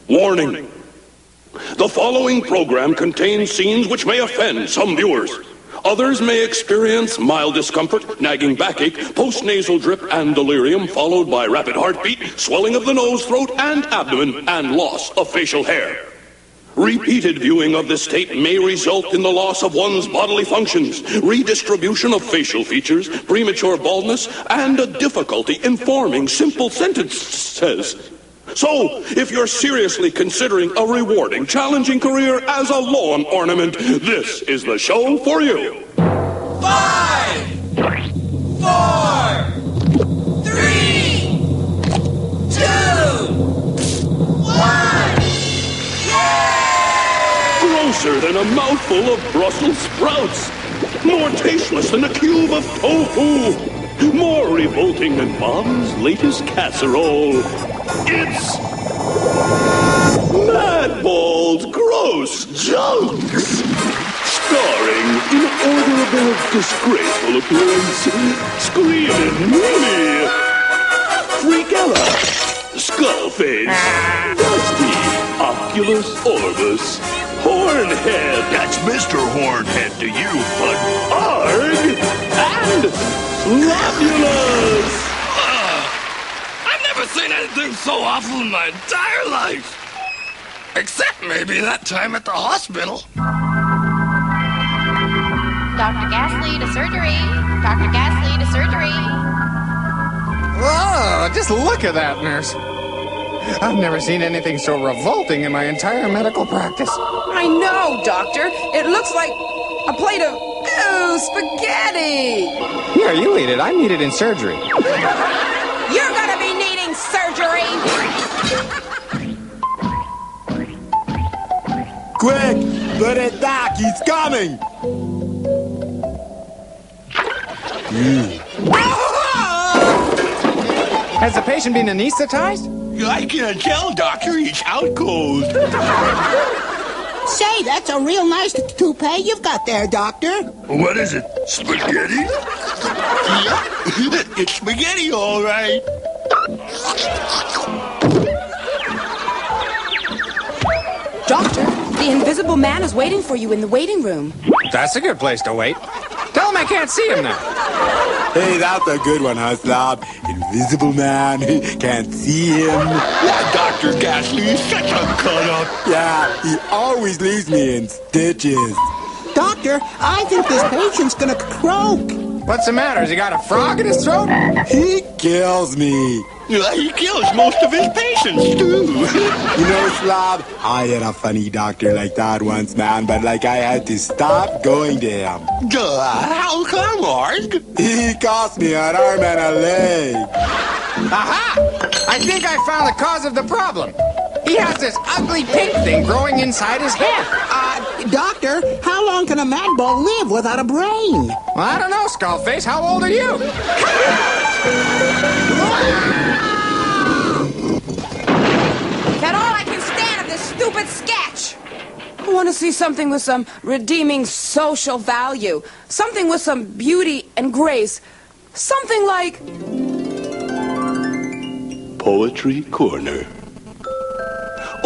Warning. The following program contains scenes which may offend some viewers. Others may experience mild discomfort, nagging backache, postnasal drip, and delirium, followed by rapid heartbeat, swelling of the nose, throat, and abdomen, and loss of facial hair. Repeated viewing of this tape may result in the loss of one's bodily functions, redistribution of facial features, premature baldness, and a difficulty in forming simple sentences. So, if you're seriously considering a rewarding, challenging career as a lawn ornament, this is the show for you. 5, 4, 3, 2, 1. Grosser than a mouthful of Brussels sprouts. More tasteless than a cube of tofu. More revolting than Mom's latest casserole. It's Madballs Gross Junks. Starring in order of their disgraceful appearance, Screaming Willie, Freakella, Skullface, Dusty, Oculus Orbis, Hornhead. That's Mr. Hornhead to you, bud. Arg, and Slobulous. I've never seen anything so awful in my entire life. Except maybe that time at the hospital. Dr. Gasly to surgery. Dr. Gasly to surgery. Oh, just look at that, nurse. I've never seen anything so revolting in my entire medical practice. I know, Doctor. It looks like a plate of, spaghetti. Here, you eat it. I need it in surgery. You're gonna be needing surgery. Quick, put it back. He's coming. Has the patient been anesthetized? I can't tell, Doctor. He's out cold. Say, that's a real nice toupee you've got there, Doctor. What is it? Spaghetti? Yep, it's spaghetti, all right. Doctor, the invisible man is waiting for you in the waiting room. That's a good place to wait. Tell him I can't see him now. Hey, that's a good one, huh, Slob? Invisible man, can't see him. That Dr. Gasly is such a cut-up. Yeah, he always leaves me in stitches. Doctor, I think this patient's gonna croak. What's the matter? Has he got a frog in his throat? He kills me. He kills most of his patients, too. You know, Slob, I had a funny doctor like that once, man, but I had to stop going to him. How come, Arg? He cost me an arm and a leg. Aha! I think I found the cause of the problem. He has this ugly pink thing growing inside his head. Doctor, how long can a madball live without a brain? Well, I don't know, Skullface. How old are you? That's all I can stand of this stupid sketch. I want to see something with some redeeming social value. Something with some beauty and grace. Something like... Poetry Corner.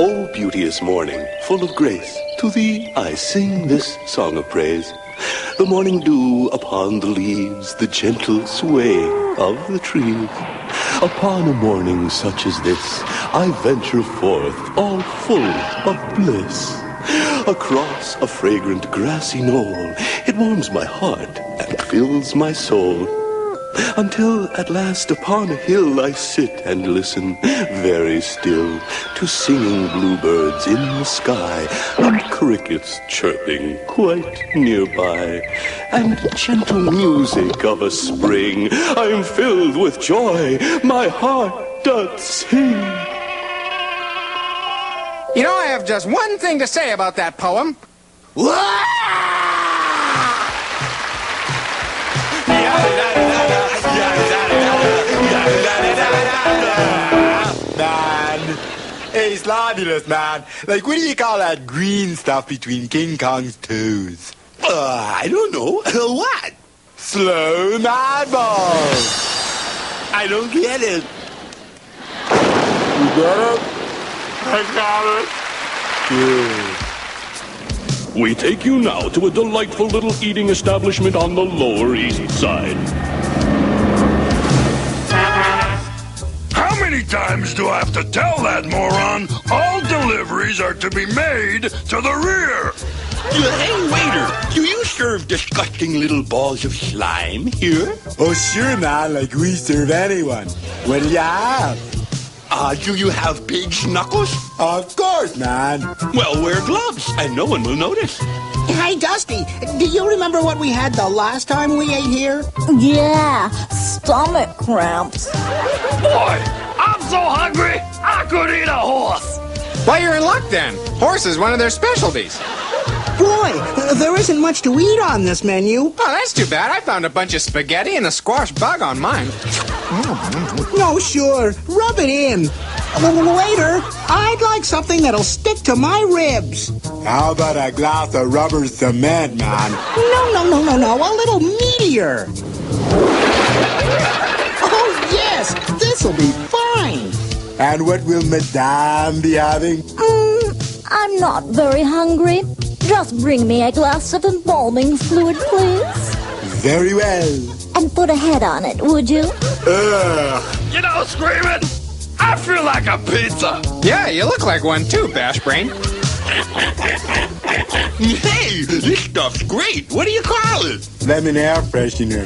O beauteous morning, full of grace, to thee I sing this song of praise. The morning dew upon the leaves, the gentle sway of the trees. Upon a morning such as this, I venture forth, all full of bliss. Across a fragrant grassy knoll, it warms my heart and fills my soul. Until at last upon a hill I sit and listen very still to singing bluebirds in the sky and crickets chirping quite nearby and gentle music of a spring. I'm filled with joy, my heart doth sing. You know, I have just one thing to say about that poem. Man, hey, Slobulous, man. What do you call that green stuff between King Kong's toes? I don't know. What? Slow Madballs. I don't get it. You get it? I got it. We take you now to a delightful little eating establishment on the Lower East Side. How many times do I have to tell that moron all deliveries are to be made to the rear? Hey, waiter, do you serve disgusting little balls of slime here? Oh, sure, man, like we serve anyone. What do you have? Do you have pig's knuckles? Of course, man. Well, wear gloves, and no one will notice. Hey, Dusty, do you remember what we had the last time we ate here? Yeah, stomach cramps. Boy, I'm so hungry, I could eat a horse. Well, you're in luck then. Horse is one of their specialties. Boy, there isn't much to eat on this menu. Oh, that's too bad. I found a bunch of spaghetti and a squash bug on mine. No, sure. Rub it in. Waiter, I'd like something that'll stick to my ribs. How about a glass of rubber cement, man? No. A little meatier. Oh, yes. This'll be fine. And what will Madame be having? I'm not very hungry. Just bring me a glass of embalming fluid, please. Very well. And put a head on it, would you? You know, Screaming, I feel like a pizza. Yeah, you look like one too, Bash Brain. Hey, this stuff's great. What do you call it? Lemon air freshener.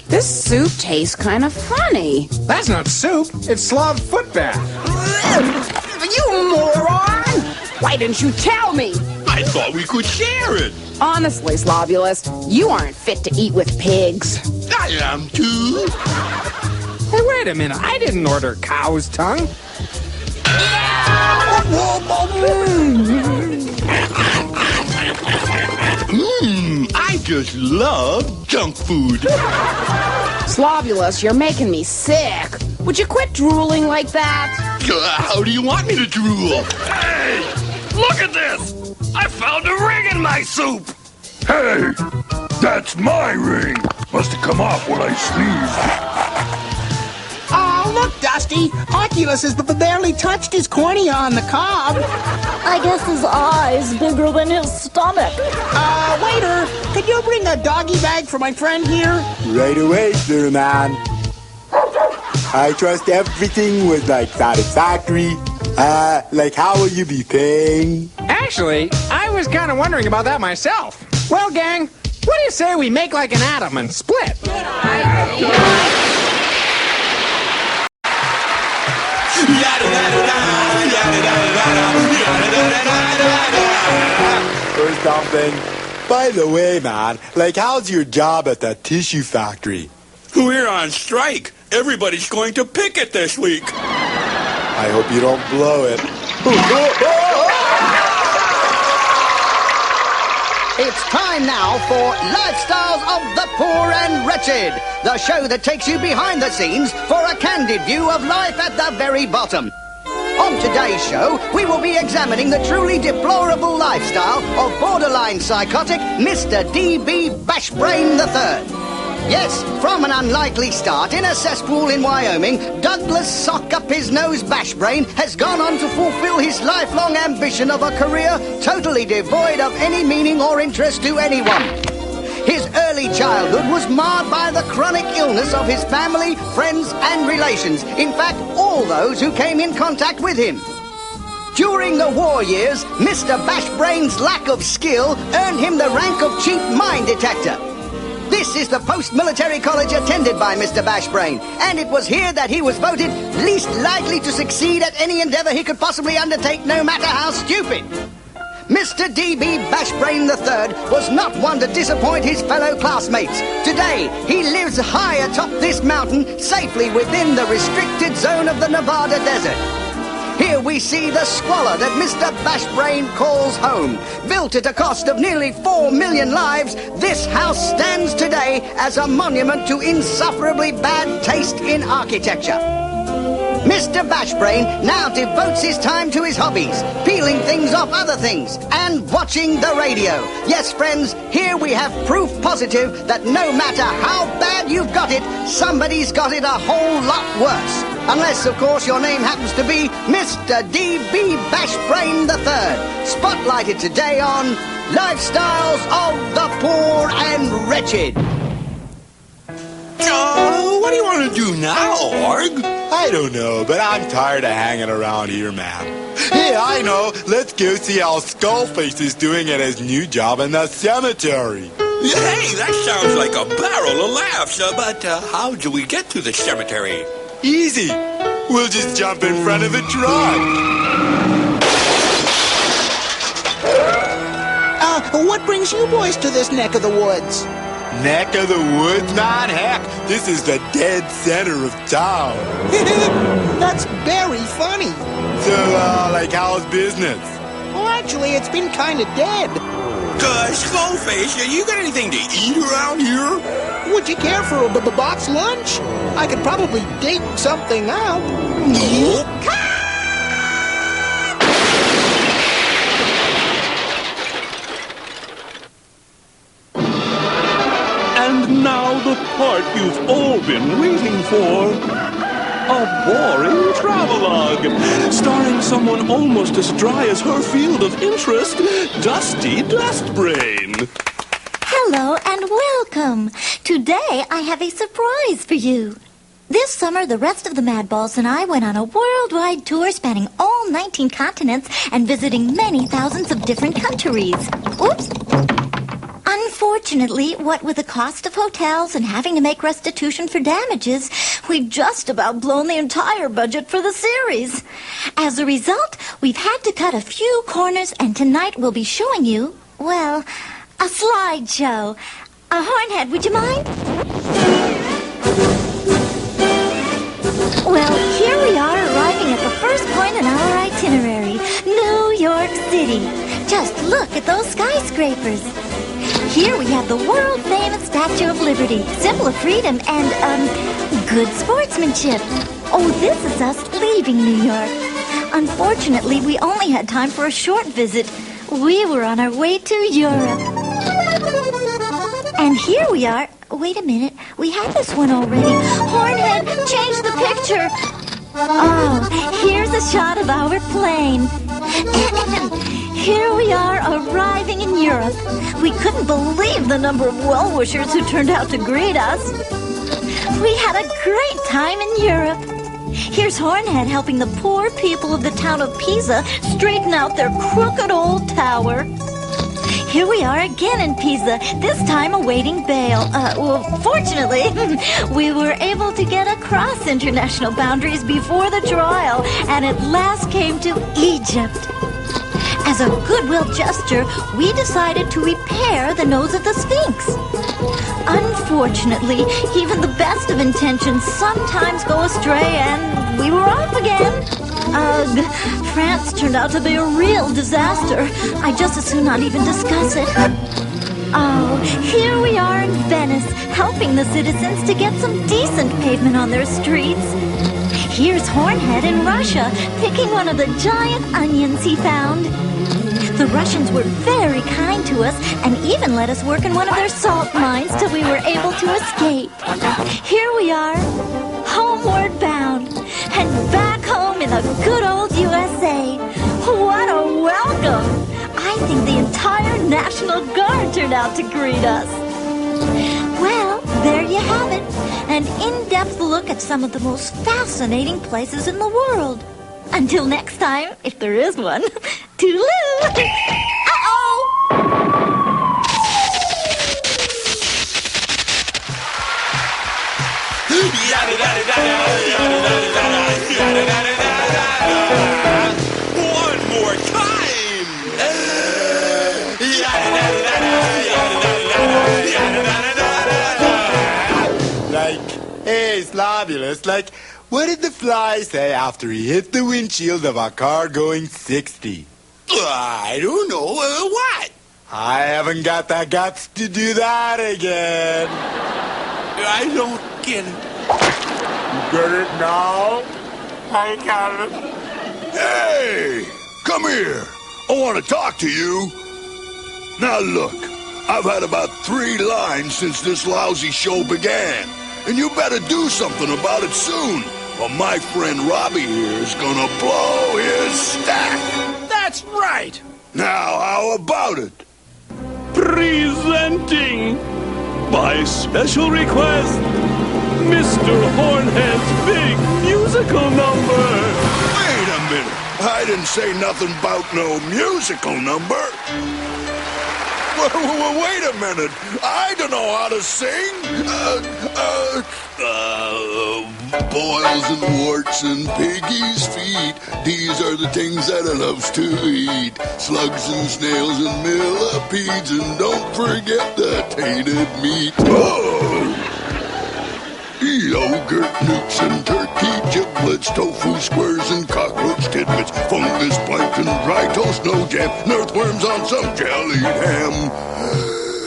This soup tastes kind of funny. That's not soup. It's Slav foot bath. You moron! Why didn't you tell me? I thought we could share it. Honestly, Slobulus, you aren't fit to eat with pigs. I am too. Hey, wait a minute. I didn't order cow's tongue. I just love junk food. Slobulus, you're making me sick. Would you quit drooling like that? How do you want me to drool? Hey, look at this. I found a ring in my soup. Hey, that's my ring. Must have come off when I sneezed. Oh, look, Dusty. Oculus has barely touched his cornea on the cob. I guess his eye's bigger than his stomach. Waiter, could you bring a doggy bag for my friend here? Right away, sir, man. I trust everything was, satisfactory. Like, how will you be paying? Actually, I was kind of wondering about that myself. Well, gang, what do you say we make like an atom and split? Or something. By the way, man, how's your job at that tissue factory? We're on strike. Everybody's going to picket this week. I hope you don't blow it. It's time now for Lifestyles of the Poor and Wretched, the show that takes you behind the scenes for a candid view of life at the very bottom. On today's show, we will be examining the truly deplorable lifestyle of borderline psychotic Mr. D.B. Bashbrain III. Yes, from an unlikely start in a cesspool in Wyoming, Douglas Sock-up-his-nose Bashbrain has gone on to fulfill his lifelong ambition of a career totally devoid of any meaning or interest to anyone. His early childhood was marred by the chronic illness of his family, friends, and relations. In fact, all those who came in contact with him. During the war years, Mr. Bashbrain's lack of skill earned him the rank of chief mine detector. This is the post-military college attended by Mr. Bashbrain, and it was here that he was voted least likely to succeed at any endeavor he could possibly undertake, no matter how stupid. Mr. D.B. Bashbrain III was not one to disappoint his fellow classmates. Today, he lives high atop this mountain, safely within the restricted zone of the Nevada desert. Here we see the squalor that Mr. Bashbrain calls home. Built at a cost of nearly 4 million lives, this house stands today as a monument to insufferably bad taste in architecture. Mr. Bashbrain now devotes his time to his hobbies, peeling things off other things, and watching the radio. Yes, friends, here we have proof positive that no matter how bad you've got it, somebody's got it a whole lot worse. Unless, of course, your name happens to be Mr. D.B. Bashbrain III, spotlighted today on Lifestyles of the Poor and Wretched. What do you want to do now, Org? I don't know, but I'm tired of hanging around here, man. Hey, I know. Let's go see how Skullface is doing at his new job in the cemetery. Hey, that sounds like a barrel of laughs. But how do we get to the cemetery? Easy. We'll just jump in front of a truck. What brings you boys to this neck of the woods? Neck of the woods, man? Heck, this is the dead center of town. That's very funny. So, like, how's business? Well, actually, it's been kind of dead. Skullface, you got anything to eat around here? Would you care for a box lunch? I could probably dig something out. And now the part you've all been waiting for. A boring travelogue, starring someone almost as dry as her field of interest, Dusty Dustbrain. Hello and welcome. Today I have a surprise for you. This summer, the rest of the Madballs and I went on a worldwide tour spanning all 19 continents and visiting many thousands of different countries. Oops. Unfortunately, what with the cost of hotels and having to make restitution for damages, we've just about blown the entire budget for the series. As a result, we've had to cut a few corners, and tonight we'll be showing you, well, a slideshow. Hornhead, would you mind? Well, here we are arriving at the first point in our itinerary, New York City. Just look at those skyscrapers. Here we have the world-famous Statue of Liberty, symbol of freedom and, good sportsmanship. Oh, this is us leaving New York. Unfortunately, we only had time for a short visit. We were on our way to Europe. And here we are. Wait a minute. We had this one already. Hornhead, change the picture. Oh, here's a shot of our plane. Here we are arriving in Europe. We couldn't believe the number of well-wishers who turned out to greet us. We had a great time in Europe. Here's Hornhead helping the poor people of the town of Pisa straighten out their crooked old tower. Here we are again in Pisa, this time awaiting bail. Fortunately, we were able to get across international boundaries before the trial, and at last came to Egypt. As a goodwill gesture, we decided to repair the nose of the Sphinx. Unfortunately, even the best of intentions sometimes go astray, and we were off again. Ugh, France turned out to be a real disaster. I'd just as soon not even discuss it. Oh, here we are in Venice, helping the citizens to get some decent pavement on their streets. Here's Hornhead in Russia, picking one of the giant onions he found. The Russians were very kind to us and even let us work in one of their salt mines till we were able to escape. Here we are, homeward bound, and back home in the good old USA. What a welcome! I think the entire National Guard turned out to greet us. Well, there you have it, an in-depth look at some of the most fascinating places in the world. Until next time, if there is one, toodaloo! Uh-oh! One more time! Like, hey, Slobulus, like, what did the fly say after he hit the windshield of a car going 60? I don't know. What? I haven't got the guts to do that again. I don't get it. You get it now? I got it. Hey! Come here. I want to talk to you. Now look, I've had about 3 lines since this lousy show began. And you better do something about it soon. Well, my friend Robbie here is gonna blow his stack. That's right. Now, how about it? Presenting, by special request, Mr. Hornhead's big musical number. Wait a minute. I didn't say nothing about no musical number. Wait a minute. I don't know how to sing. Boils and warts and piggy's feet. These are the things that I loves to eat. Slugs and snails and millipedes. And don't forget the tainted meat. Oh! Yogurt, newts, and turkey giblets, tofu squares, and cockroach tidbits, fungus, plankton, dry toast, no jam, earthworms on some jellied ham.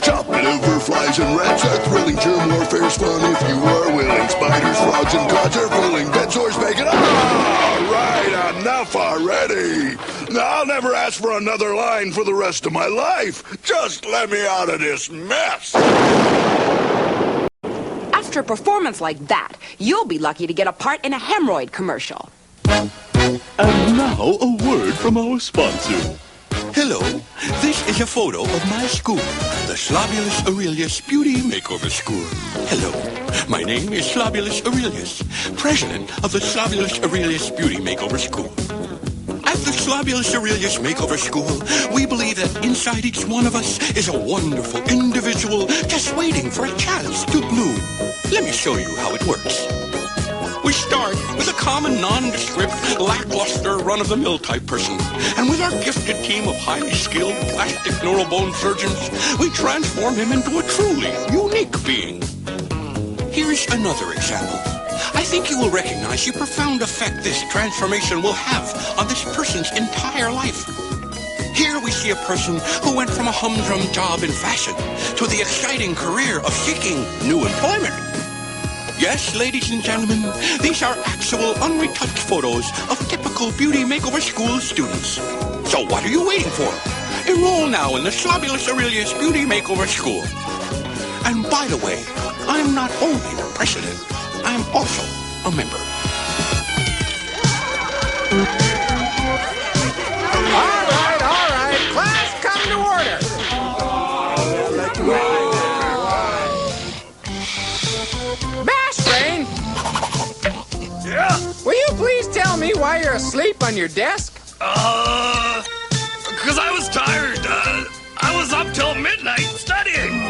Chopped liver, flies, and rats are thrilling. Germ warfare's fun if you are willing. Spiders, frogs, and cod are filling. Bed sores, bacon. All right, enough already. I'll never ask for another line for the rest of my life. Just let me out of this mess. After a performance like that, you'll be lucky to get a part in a hemorrhoid commercial. And now a word from our sponsor. Hello, this is a photo of my school, the Slobulus Aurelius Beauty Makeover School. Hello, my name is Slobulus Aurelius, president of the Slobulus Aurelius Beauty Makeover School. At the Slobulus Aurelius Makeover School, we believe that inside each one of us is a wonderful individual just waiting for a chance to bloom. Let me show you how it works. We start with a common, nondescript, lackluster, run-of-the-mill type person. And with our gifted team of highly skilled plastic neurobone surgeons, we transform him into a truly unique being. Here's another example. I think you will recognize the profound effect this transformation will have on this person's entire life. Here we see a person who went from a humdrum job in fashion to the exciting career of seeking new employment. Yes, ladies and gentlemen, these are actual unretouched photos of typical beauty makeover school students. So what are you waiting for? Enroll now in the Slobulus Aurelius Beauty Makeover School. And by the way, I'm not only the president, I'm also a member. All right. Class, come to order. Brain? Yeah? Will you please tell me why you're asleep on your desk? Because I was tired. I was up till midnight studying.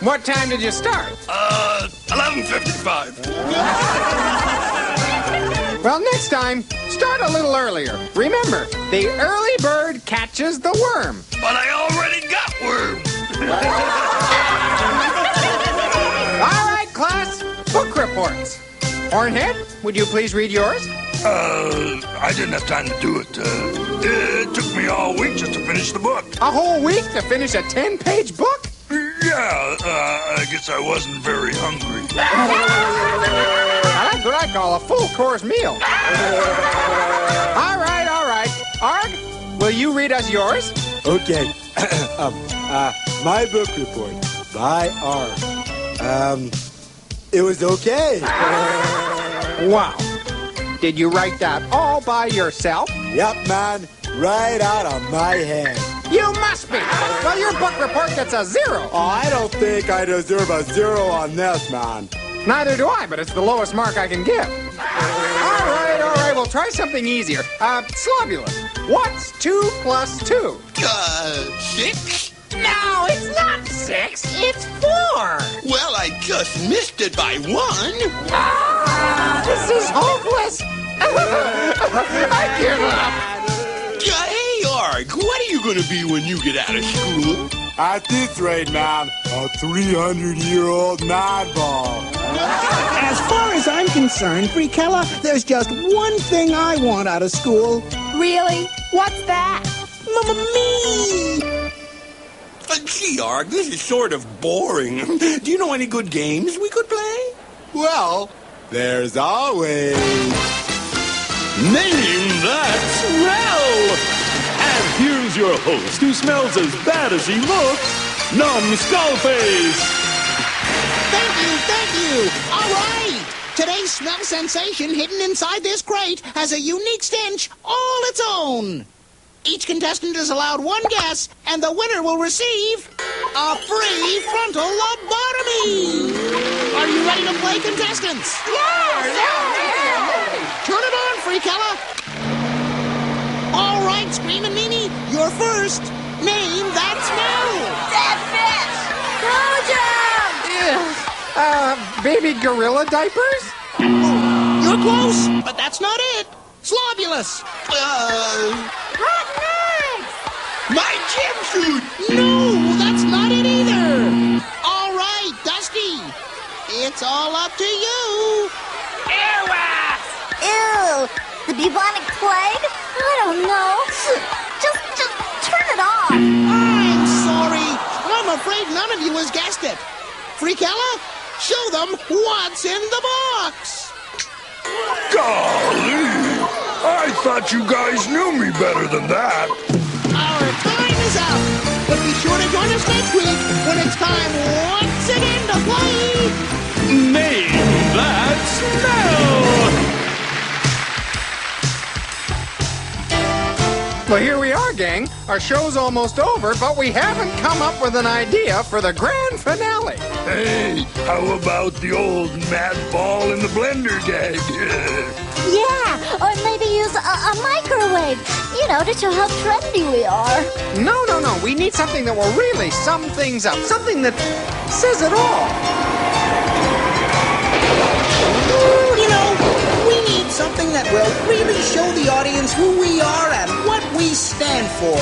What time did you start? 11:55. Well, next time, start a little earlier. Remember, the early bird catches the worm. But I already got worm. All right, class, book reports. Hornhead, would you please read yours? I didn't have time to do it. It took me all week just to finish the book. A whole week to finish a 10-page book? Yeah, I guess I wasn't very hungry. That's what I call a full-course meal. All right. Arg, will you read us yours? Okay. My book report by Arg. It was okay. Wow. Did you write that all by yourself? Yep, man. Right out of my head. You must be. Well, your book report gets a 0. Oh, I don't think I deserve a 0 on this, man. Neither do I, but it's the lowest mark I can give. All right. We'll try something easier. Slobulus, what's 2 plus 2? 6? No, it's not 6. It's 4. Well, I just missed it by 1. This is hopeless. I give up. Hey, Arg, what are you going to be when you get out of school? At this rate, man, a 300-year-old Madball. As far as I'm concerned, Frikella, there's just one thing I want out of school. Really? What's that? Me! Gee, Arg, this is sort of boring. Do you know any good games we could play? Well, there's always... Name that smell! And here's your host who smells as bad as he looks, Numb Skullface! Thank you! All right! Today's smell sensation hidden inside this crate has a unique stench all its own. Each contestant is allowed one guess, and the winner will receive a free frontal lobotomy. Are you ready to play, contestants? Yeah! Turn it on, Freakella. All right, Screamin' Meanie, you're first. Name that smell. Dead fish! Baby gorilla diapers? You're close, but that's not it. Slobulous. Rotten eggs! My gym suit! No, that's not it either. All right, Dusty. It's all up to you. Ew! The bubonic plague? I don't know. Just turn it off. I'm sorry. I'm afraid none of you has guessed it. Freakella, show them what's in the box. Golly! I thought you guys knew me better than that. Our time is up. But be sure to join us next week when it's time once again to play. Name that smell! Well, here we are, gang. Our show's almost over, but we haven't come up with an idea for the grand finale. Hey, how about the old Madball in the blender gag? Yeah, or maybe use a microwave, to show how trendy we are. No. We need something that will really sum things up. Something that says it all. We need something that will really show the audience who we are and what we stand for.